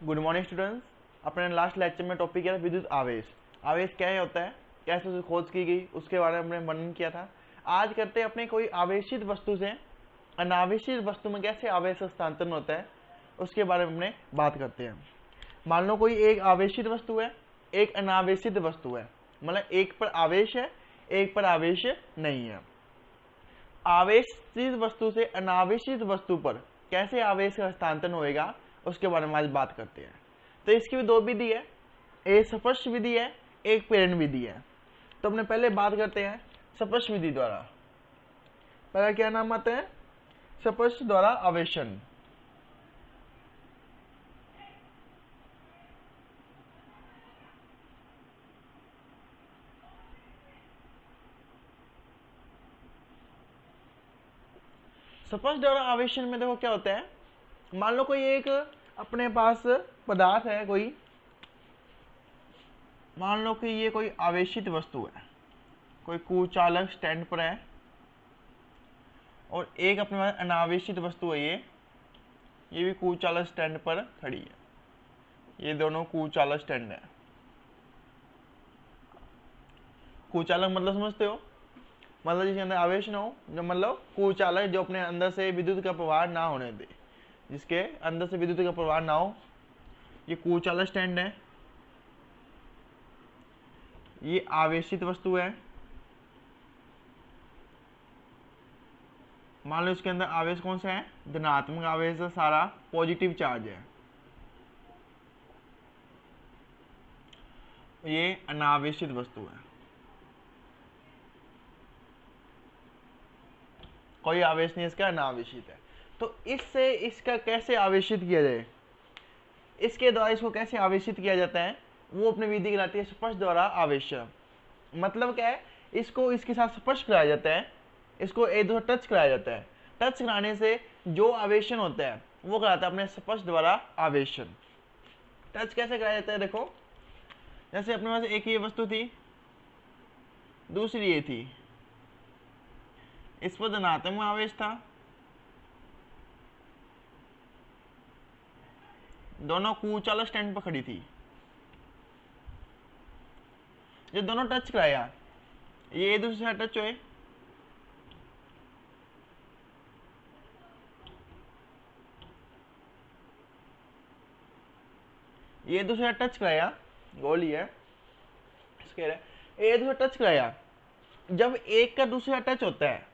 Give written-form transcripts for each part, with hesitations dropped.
Good morning students. अपने last lecture में topic किया था विद्युत आवेश। आवेश क्या होता है, कैसे उसे खोज की गई, उसके बारे में हमने वर्णन किया था। आज करते हैं अपने कोई आवेशित वस्तु से अनावेशित वस्तु में कैसे आवेश हस्तांतरण होता है, उसके बारे में हमने बात करते हैं। मान लो कोई एक आवेशित वस्तु है, एक अनावेशित वस्तु है, मतलब एक पर आवेश है, एक पर आवेश नहीं है। आवेशित वस्तु से अनावेशित वस्तु पर कैसे आवेश का हस्तांतरण होएगा, उसके बारे में आज बात करते हैं। तो इसकी भी दो विधि है, एक स्पर्श विधि है, एक प्रेरण विधि है। तो अपने पहले बात करते हैं स्पर्श विधि द्वारा। पहला क्या नाम आता है, स्पर्श द्वारा आवेशन। स्पर्श द्वारा आवेशन में देखो क्या होता है। मान लो कोई एक अपने पास पदार्थ है, कोई मान लो कि ये कोई आवेशित वस्तु है, कोई कुचालक स्टैंड पर है, और एक अपने पास अनावेशित वस्तु है, ये भी कुचालक स्टैंड पर खड़ी है। ये दोनों कुचालक स्टैंड है। कुचालक मतलब समझते हो, मतलब जिसके अंदर आवेश ना हो, जो मतलब कुचालक जो अपने अंदर से विद्युत का प्रवाह ना होने दे, जिसके अंदर से विद्युत का प्रवाह ना हो, ये कुचालक स्टैंड है। ये आवेशित वस्तु है। मान लो इसके अंदर आवेश कौन सा है, धनात्मक आवेश है, सारा पॉजिटिव चार्ज है। ये अनावेशित वस्तु है, कोई आवेश नहीं, इसका अनावेशित है। तो इससे इसका कैसे आवेशित किया जाए, इसके द्वारा इसको कैसे आवेशित किया जाता है, वो अपनी विधि कहलाती है स्पर्श द्वारा आवेशन। मतलब क्या है, इसको इसके साथ स्पर्श कराया जाता है, इसको एक दूसरे टच कराया जाता है। टच कराने से जो आवेशन होता है वो कहलाता है अपने स्पर्श द्वारा आवेशन। टच कैसे कराया जाता है, देखो जैसे अपने पास एक ये वस्तु थी, दूसरी ये थी, इस पर धनात्मक आवेश था, दोनों कुचालक स्टैंड पर खड़ी थी। जो दोनों टच कराया, ये एक दूसरे से टच हुए, ये दूसरा टच कराया, गोल ही है इसके, ये दूसरा टच कराया। जब एक का दूसरा टच होता है,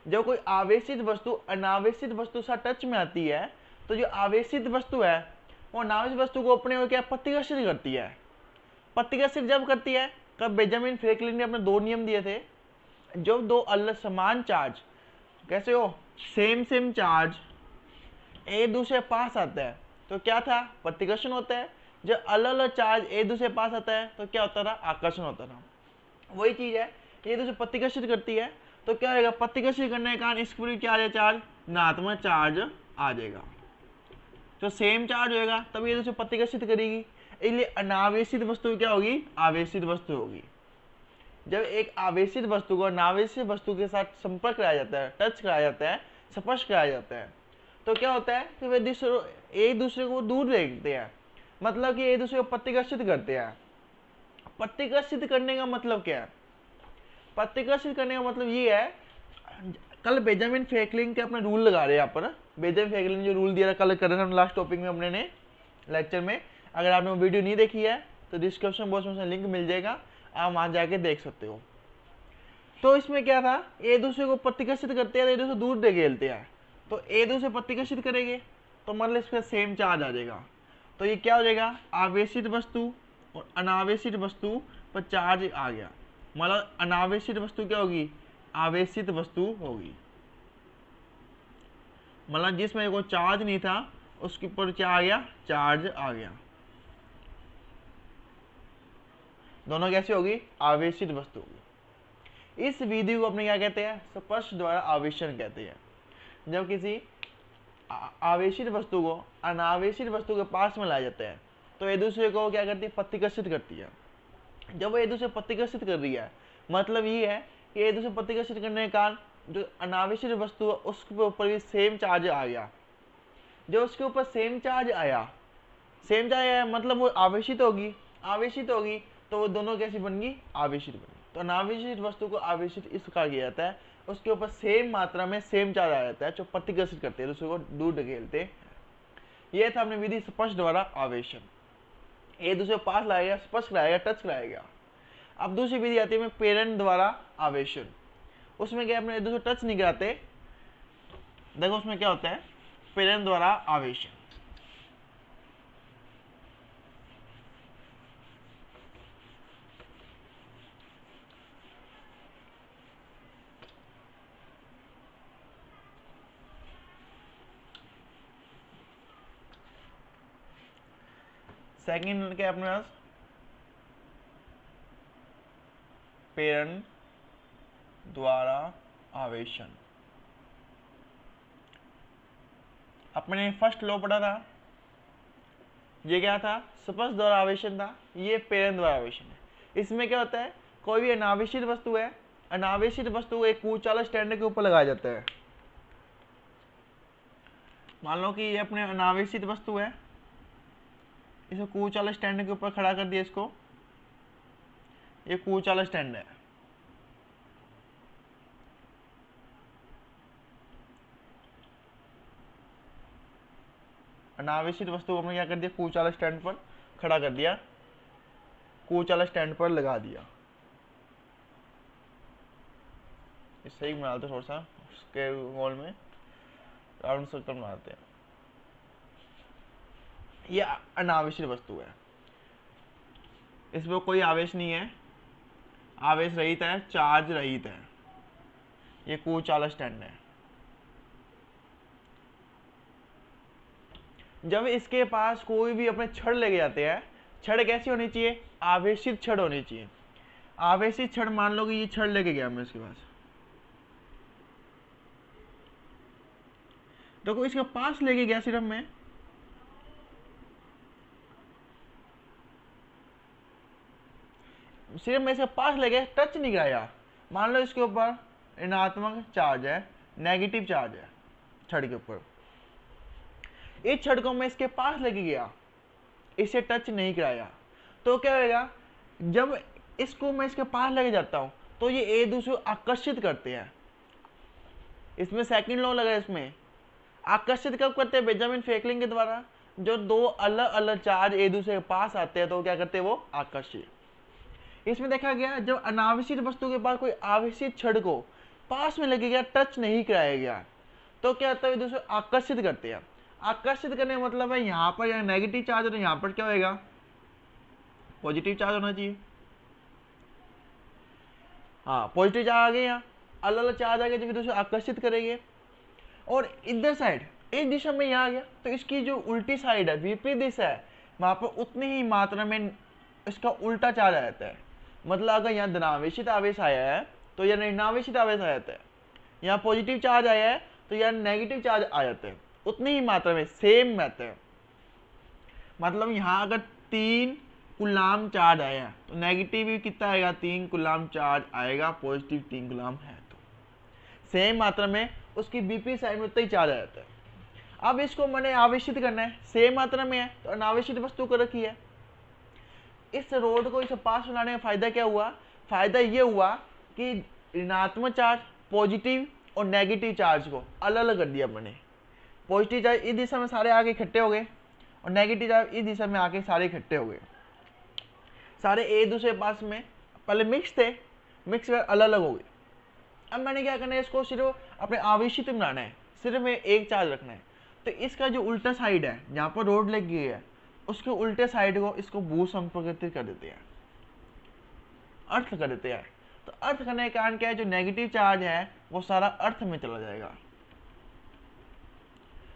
जब कोई आवेशित वस्तु अनावेशित वस्तु से टच में आती है, तो जो आवेशित वस्तु है वो अनावेशित वस्तु को अपने क्या प्रतिकर्षित करती है। प्रतिकर्षित जब करती है, कब बेंजामिन फ्रैंकलिन ने अपने दो नियम दिए थे, जब दो अलग समान चार्ज, कैसे हो, सेम चार्ज एक दूसरे पास आता है तो क्या था, प्रतिकर्षण होता है। जब अलग अलग चार्ज एक दूसरे पास आता है तो क्या होता था, आकर्षण होता था। वही चीज है, ये दूसरे प्रतिकर्षित करती है तो क्या होगा, प्रतिकर्षित करने के कारण इस पर क्या आ जाए, चार्ज धनात्मक चार्ज आ जाएगा। तो सेम चार्ज होगा तब ये दूसरे प्रतिकर्षित करेगी, इसलिए अनावेशित वस्तु क्या होगी, आवेशित वस्तु होगी। जब एक आवेशित वस्तु को अनावेशित वस्तु के साथ संपर्क कराया जाता है, टच कराया जाता है, स्पर्श कराया जाता है, तो क्या होता है कि वे एक दूसरे को दूर देखते हैं, मतलब कि एक दूसरे को प्रतिकर्षित करते हैं। प्रतिकर्षित करने का मतलब क्या है, प्रतिकर्षित करने का मतलब ये है, कल बेंजामिन फ्रैंकलिन के अपने रूल लगा रहे हैं यहाँ पर। बेंजामिन फ्रैंकलिन ने जो रूल दिया था, कल कर रहे थे लास्ट टॉपिक में अपने ने लेक्चर में। अगर आपने वो वीडियो नहीं देखी है तो डिस्क्रिप्शन बॉक्स में लिंक मिल जाएगा, आप वहां जाके देख सकते हो। तो इसमें क्या था, एक दूसरे को प्रतिकर्षित करते हैं, एक दूसरे दूर दे खेलते हैं, तो एक दूसरे प्रतिकर्षित करेंगे तो मतलब इसका सेम चार्ज आ जाएगा। तो ये क्या हो जाएगा, आवेशित वस्तु और अनावेशित वस्तु पर चार्ज आ गया, मतलब अनावेशित वस्तु क्या होगी, आवेशित वस्तु होगी। मतलब जिसमें कोई चार्ज नहीं था उसके ऊपर क्या आ गया, चार्ज आ गया। दोनों कैसी होगी, आवेशित वस्तु होगी। इस विधि को अपने क्या कहते हैं, स्पर्श द्वारा आवेशन कहते हैं। जब किसी आवेशित वस्तु को अनावेशित वस्तु के पास में लाया जाता है तो एक दूसरे को क्या करती है, प्रतिकर्षित करती है। जब वो एक दूसरे प्रतिकर्षित कर रही है, मतलब ये है कि एक दूसरे प्रतिकर्षित करने के कारण जो अनावेशित वस्तु है उसके ऊपर भी सेम चार्ज आ गया। जब उसके ऊपर सेम चार्ज आया सेम चार्ज है मतलब वो आवेशित होगी, आवेशित होगी तो वो दोनों कैसी बन गई, आवेशित बनी। तो अनावेशित वस्तु को आवेशित इस प्रकार किया जाता है, उसके ऊपर सेम मात्रा में सेम चार्ज आ जाता है जो प्रतिकर्षित करते हैं, दूसरे को दूर ढकेलते हैं। यह था अपनी विधि स्पर्श द्वारा आवेशन, एक दूसरे को पास लाएगा, स्पर्श कराएगा, टच कराएगा। अब दूसरी विधि आती है प्रेरण द्वारा आवेशन, उसमें क्या अपने एक दूसरे टच नहीं कराते। देखो उसमें क्या होता है, प्रेरण द्वारा आवेशन। सेकंड क्या अपने पास, प्रेरण द्वारा आवेशन। अपने फर्स्ट लॉ पढ़ा था, ये क्या था, स्पर्श द्वारा आवेशन था, ये प्रेरण द्वारा आवेशन है। इसमें क्या होता है, कोई भी अनावेशित वस्तु है, अनावेशित वस्तु को एक कुचालक स्टैंड के ऊपर लगाया जाता है। मान लो कि ये अपने अनावेशित वस्तु है, इसको कुचालक स्टैंड के ऊपर खड़ा कर दिया, इसको ये कुचालक स्टैंड है। अनावेशित वस्तु को हमने क्या कर दिया, कुचालक स्टैंड पर खड़ा कर दिया, कुचालक स्टैंड पर लगा दिया। इससे ही बनाते थोड़ा सा उसके गोल में राउंड सर्कल बनाते हैं। ये अनावेशित वस्तु है, इसमें कोई आवेश नहीं है, आवेश रहित है, चार्ज रहित है, ये कुचालक स्टैंड है। जब इसके पास कोई भी अपने छड़ लेके जाते हैं, छड़ कैसी होनी चाहिए, आवेशित छड़ होनी चाहिए। आवेशित छड़, मान लो कि ये छड़ लेके गया मैं इसके पास, देखो इसके पास लेके गया सिर्फ मैं, सिर्फ मैं इसके पास ले गया, टच नहीं कराया। मान लो इसके ऊपर ऋणात्मक चार्ज है, नेगेटिव चार्ज है छड़ के ऊपर, इस छड़ को मैं इसके पास लेके गया, इसे टच नहीं कराया, तो क्या होगा, जब इसको मैं इसके पास लेके जाता हूं तो ये एक दूसरे को आकर्षित करते हैं। इसमें सेकंड लॉ लगा है, इसमें आकर्षित कब करते हैं, बेंजामिन फ्रैंकलिन के द्वारा। जो दो अलग अलग चार्ज एक दूसरे के पास आते हैं तो क्या करते हैं, वो आकर्षित। इसमें देखा गया जब अनावेशित वस्तु के पास कोई आवेशित छड़ को पास में लगे गया, टच नहीं कराया गया, तो क्या होता है, एक दूसरे को आकर्षित करते हैं। आकर्षित करने का मतलब है यहाँ पर या नेगेटिव चार्ज हो, यहाँ पर क्या होगा, पॉजिटिव चार्ज होना चाहिए। हाँ, पॉजिटिव चार्ज आ गए, यहाँ अलग अलग चार्ज आ गए जो एक दूसरे को आकर्षित करेंगे। और इधर साइड इस दिशा में यहाँ आ गया, तो इसकी जो उल्टी साइड है, विपरीत दिशा है, वहां पर उतनी ही मात्रा में इसका उल्टा चार्ज आ जाता है। मतलब अगर यहाँ धनावेशित आवेश आया है तो यह ऋणावेशित आवेश आ जाता है, यहाँ पॉजिटिव चार्ज आया है तो यह नेगेटिव चार्ज आ जाते हैं, उतनी ही मात्रा में, सेम रहते हैं। मतलब यहाँ अगर 3 कूलाम चार्ज आया है तो नेगेटिव भी कितना आएगा, 3 कूलाम चार्ज आएगा, पॉजिटिव 3 कूलाम है, तो सेम मात्रा में उसकी विपरीत साइड में उतना ही चार्ज आ जाता है। अब इसको मैंने आवेशित करना है, सेम मात्रा में है तो अनावेशित वस्तु को रखी है। इस रोड को इसे पास बनाने का फायदा क्या हुआ, फायदा ये हुआ कि ऋणात्मक चार्ज, पॉजिटिव और नेगेटिव चार्ज को अलग अलग कर दिया मैंने। पॉजिटिव चार्ज इस दिशा में सारे आके इकट्ठे हो गए और नेगेटिव चार्ज इस दिशा में आके सारे इकट्ठे हो गए, सारे एक दूसरे पास में पहले मिक्स थे, मिक्स कर अलग अलग हो गए। अब मैंने क्या करना है, इसको सिर्फ अपने आवेशित बनाना है, सिर्फ में एक चार्ज रखना है। तो इसका जो उल्टा साइड है, जहाँ पर रोड लगी है, उसके उल्टे साइड को इसको भू संपर्कित कर देते हैं, अर्थ कर देते हैं। तो अर्थ करने के कारण क्या है, जो नेगेटिव चार्ज है वो सारा अर्थ में चला जाएगा।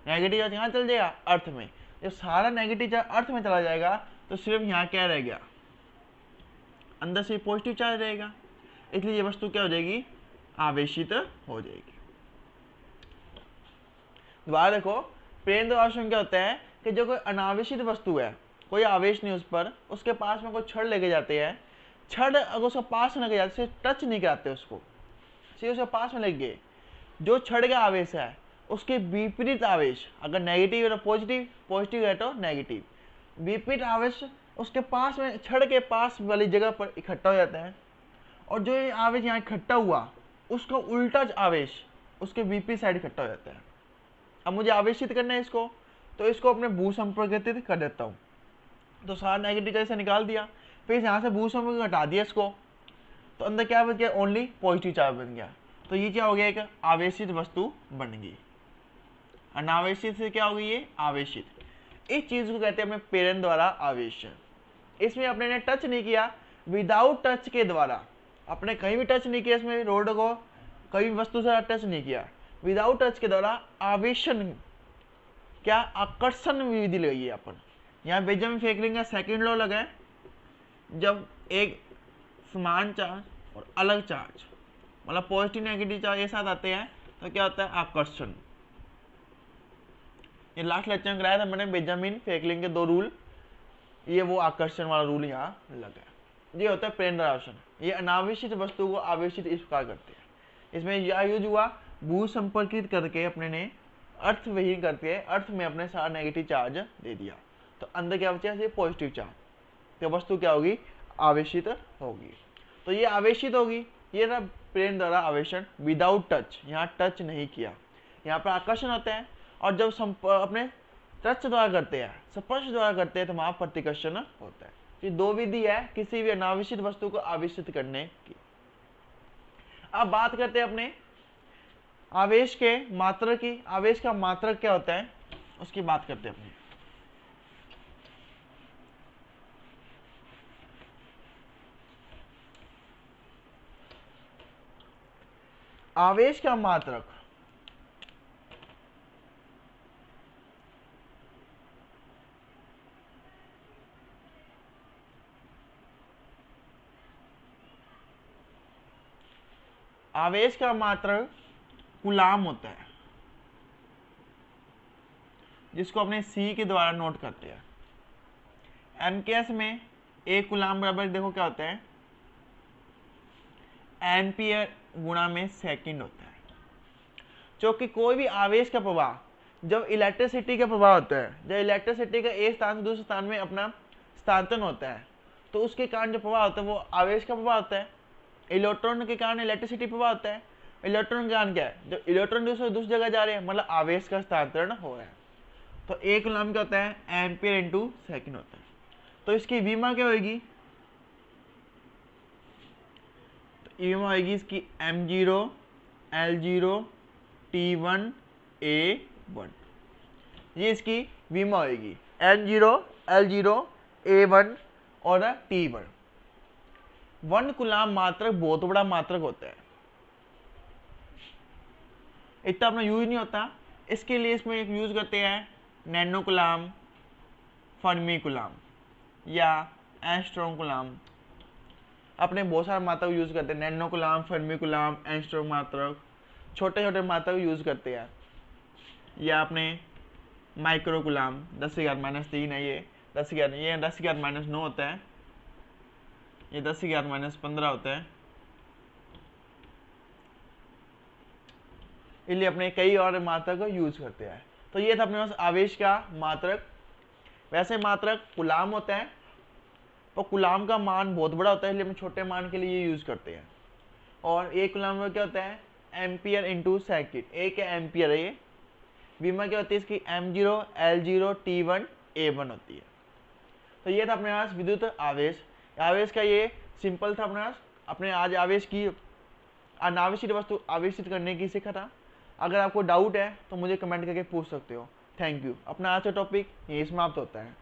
नेगेटिव चार्ज कहाँ चल जाएगा, अर्थ में। जब सारा नेगेटिव चार्ज अर्थ में चला जाएगा तो सिर्फ यहाँ क्या रह गया, अंदर से पॉजिटिव चार्ज रहेगा, इसलिए ये वस्तु क्या हो जाएगी, आवेशित हो जाएगी। दोबारा देखो, प्रेरण द्वारा आवेशन क्या होता है कि जो कोई अनावेशित वस्तु है, कोई आवेश नहीं उस पर, उसके पास में कोई छड़ लेके जाते हैं, छड़ अगर उसके पास में लेके जाते, टच नहीं कराते उसको, सिर्फ उसके पास में लग गए, जो छड़ का आवेश है उसके विपरीत आवेश, अगर नेगेटिव है तो पॉजिटिव, पॉजिटिव है तो नेगेटिव, विपरीत आवेश उसके पास में, छड़ के पास वाली जगह पर इकट्ठा हो जाता है, और जो ये आवेश यहाँ इकट्ठा हुआ उसका उल्टा आवेश उसके विपरीत साइड इकट्ठा हो जाता है। अब मुझे आवेशित करना है इसको, तो इसको अपने भू संपर्कित कर देता हूँ। तो सारा नेगेटिव चार्ज से निकाल दिया, फिर यहाँ से भू संपर्क हटा दिया इसको, तो अंदर क्या बच गया, ओनली पॉजिटिव चार्ज बन गया। तो ये क्या हो गया, एक आवेशित वस्तु बन गई। अनावेशित से क्या हो गई, ये आवेशित। इस चीज को कहते हैं अपने प्रेरण द्वारा आवेश। इसमें अपने ने टच नहीं किया, विदाउट टच के द्वारा, अपने कहीं भी टच नहीं किया, इसमें रोड को कहीं भी वस्तु से टच नहीं किया, विदाउट टच के द्वारा आवेशन, क्या आकर्षण विधि लगाई है अपन। यहाँ बेंजामिन फ्रैंकलिन का सेकंड लॉ लगा है, जब एक समान चार्ज और अलग चार्ज, मतलब पॉजिटिव नेगेटिव चार्ज एक साथ आते हैं, तो क्या होता है, आकर्षण। ये लास्ट लेक्चर में कराया था मैंने बेंजामिन फ्रैंकलिन के 2 रूल, ये वो आकर्षण वाला रूल यहाँ लगा है। ये होता है प्रेरण द्वारा आवेशन। ये अनावेशित वस्तु को आवेशित इस प्रकार करते हैं। इसमें यह यूज हुआ, भू संपर्कित करके अपने ने अर्थ विहीन करके अर्थ में अपने सारा नेगेटिव चार्ज दे दिया, तो अंदर क्या बचा, पॉजिटिव चार्ज, तो वस्तु क्या होगी, आवेशित होगी। तो ये आवेशित होगी, ये रहा प्रेरण द्वारा आवेशन विदाउट टच, यहाँ टच नहीं किया, यहाँ पर आकर्षण होता है। और जब अपने टच द्वारा करते हैं, स्पर्श द्वारा करते हैं, तो वहां प्रतिकर्षण होता है। ये 2 विधि है किसी भी अनावेशित वस्तु को आवेशित करने की। अब बात करते हैं अपने आवेश के मात्रक की। आवेश का मात्रक क्या होता है उसकी बात करते हैं अपने। आवेश का मात्रक कूलाम होता है, जिसको अपने सी के द्वारा नोट करते हैं। एमकेएस में एक कूलाम बराबर देखो क्या होता है, एम्पियर गुणा में सेकंड होता है। क्योंकि कोई भी आवेश का प्रवाह, जब इलेक्ट्रिसिटी का प्रवाह होता है, जब इलेक्ट्रिसिटी का एक स्थान से दूसरे स्थान में अपना स्थानांतरण होता है, तो उसके कारण जो प्रवाह होता है वो आवेश का प्रवाह होता है। इलेक्ट्रॉन के कारण इलेक्ट्रिसिटी प्रवाह होता है। इलेक्ट्रॉन के कारण क्या है, जब इलेक्ट्रॉन दूसरी जगह जा रहे हैं, मतलब आवेश का स्थानांतरण हो रहा है। तो एक कूलम क्या होता है, एम्पियर इंटू सेकेंड होता है। तो इसकी विमा क्या होगी, विमा होगी इसकी m0 L0 T1 A1, ये इसकी विमा होगी m0 L0 A1 और T1। 1 कूलम मात्रक बहुत बड़ा मात्रक होता है, इतना अपना यूज नहीं होता। इसके लिए इसमें एक यूज करते हैं नैनो कूलम, फर्मी कूलम या एंगस्ट्रॉम कूलम। अपने बहुत सारे मात्रक यूज करते हैं, nano coulomb, Fermi coulomb, angstrom मात्रक, छोटे छोटे मात्रक यूज करते हैं। या अपने माइक्रो कूलम 10⁻³ है, ये 10⁻⁻9 होता है, ये 10⁻⁻15 होता है। इसलिए अपने कई और मात्रक को यूज करते हैं। तो ये था अपने पास आवेश का मात्रक। वैसे मात्रक कूलम होता है, तो कूलम का मान बहुत बड़ा होता है, इसलिए हम छोटे मान के लिए ये यूज करते हैं। और एक कूलम में क्या होता है, एम्पियर इंटू सेकेंड, एक एम्पियर है ये। विमा क्या होती है इसकी, m0 L0 T1 A1 होती है। तो ये था अपने पास विद्युत आवेश। आवेश का ये सिंपल था अपने पास। अपने आज आवेश की अनावेशित वस्तु आवेशित करने की सीखा था। अगर आपको डाउट है तो मुझे कमेंट करके पूछ सकते हो। Thank you. अपना आज का टॉपिक यही समाप्त होता है।